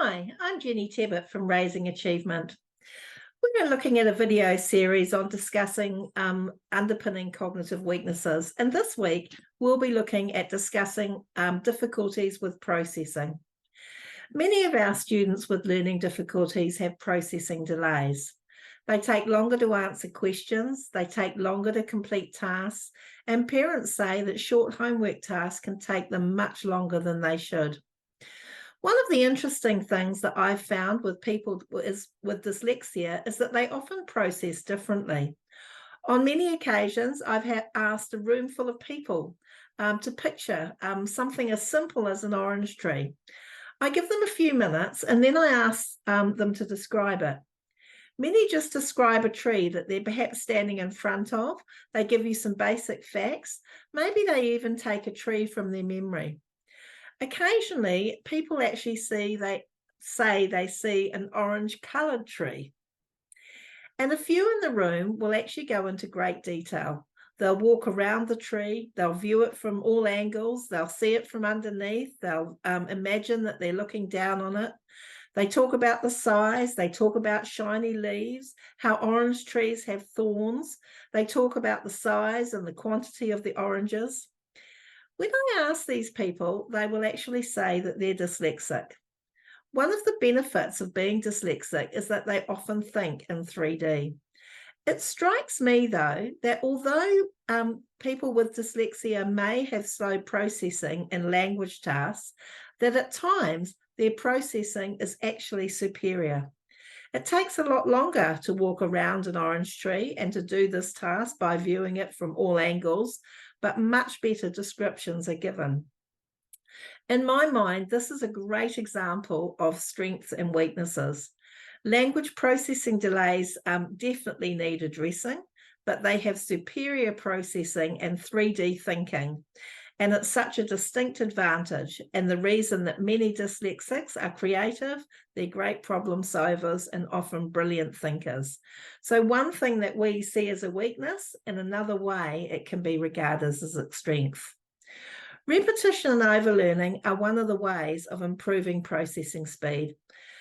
Hi, I'm Jenny Tebbit from Raising Achievement. We are looking at a video series on discussing underpinning cognitive weaknesses. And this week, we'll be looking at discussing difficulties with processing. Many of our students with learning difficulties have processing delays. They take longer to answer questions, they take longer to complete tasks, and parents say that short homework tasks can take them much longer than they should. One of the interesting things that I've found with people with dyslexia is that they often process differently. On many occasions, I've asked a room full of people to picture something as simple as an orange tree. I give them a few minutes and then I ask them to describe it. Many just describe a tree that they're perhaps standing in front of. They give you some basic facts. Maybe they even take a tree from their memory. Occasionally, people actually say they see an orange-coloured tree. And a few in the room will actually go into great detail. They'll walk around the tree, they'll view it from all angles, they'll see it from underneath, they'll imagine that they're looking down on it. They talk about the size, they talk about shiny leaves, how orange trees have thorns. They talk about the size and the quantity of the oranges. When I ask these people, they will actually say that they're dyslexic. One of the benefits of being dyslexic is that they often think in 3D. It strikes me, though, that although people with dyslexia may have slow processing in language tasks, that at times their processing is actually superior. It takes a lot longer to walk around an orange tree and to do this task by viewing it from all angles, but much better descriptions are given. In my mind, this is a great example of strengths and weaknesses. Language processing delays definitely need addressing, but they have superior processing and 3D thinking. And it's such a distinct advantage, and the reason that many dyslexics are creative, they're great problem solvers and often brilliant thinkers. So one thing that we see as a weakness, in another way, it can be regarded as a strength. Repetition and overlearning are one of the ways of improving processing speed.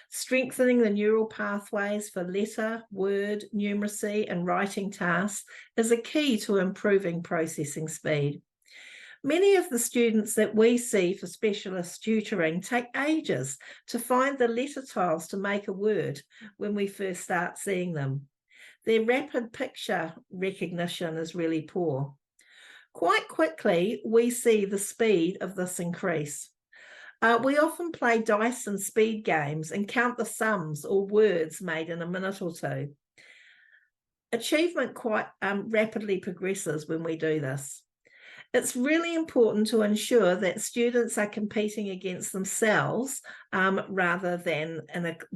Strengthening the neural pathways for letter, word, numeracy, and writing tasks is a key to improving processing speed. Many of the students that we see for specialist tutoring take ages to find the letter tiles to make a word when we first start seeing them. Their rapid picture recognition is really poor. Quite quickly, we see the speed of this increase. We often play dice and speed games and count the sums or words made in a minute or two. Achievement quite rapidly progresses when we do this. It's really important to ensure that students are competing against themselves rather than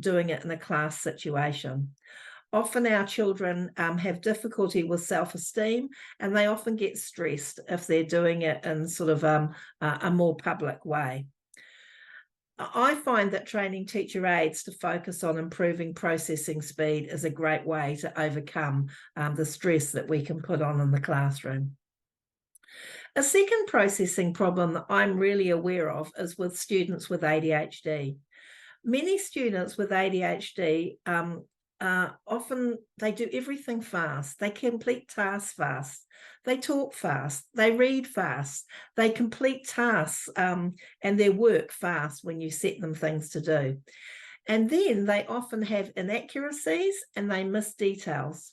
doing it in a class situation. Often our children have difficulty with self-esteem, and they often get stressed if they're doing it in sort of a more public way. I find that training teacher aides to focus on improving processing speed is a great way to overcome the stress that we can put on in the classroom. A second processing problem that I'm really aware of is with students with ADHD. Many students with ADHD often they do everything fast. They complete tasks fast. They talk fast. They read fast. They complete tasks and their work fast when you set them things to do. And then they often have inaccuracies and they miss details.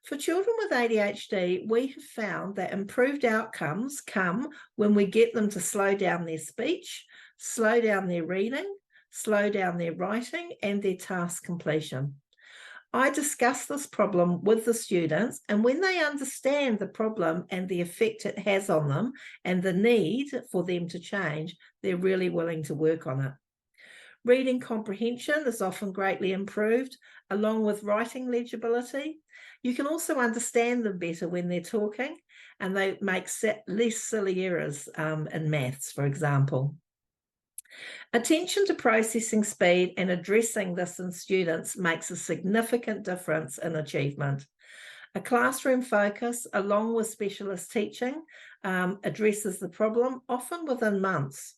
For children with ADHD, we have found that improved outcomes come when we get them to slow down their speech, slow down their reading, slow down their writing, and their task completion. I discuss this problem with the students, and when they understand the problem and the effect it has on them and the need for them to change, they're really willing to work on it. Reading comprehension is often greatly improved, along with writing legibility. You can also understand them better when they're talking, and they make less silly errors in maths, for example. Attention to processing speed and addressing this in students makes a significant difference in achievement. A classroom focus, along with specialist teaching, addresses the problem, often within months.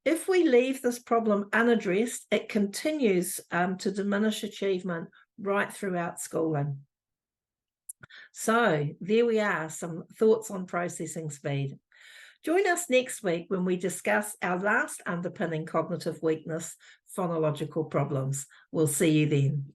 If we leave this problem unaddressed, it continues to diminish achievement right throughout schooling. So there we are, some thoughts on processing speed. Join us next week when we discuss our last underpinning cognitive weakness, phonological problems. We'll see you then.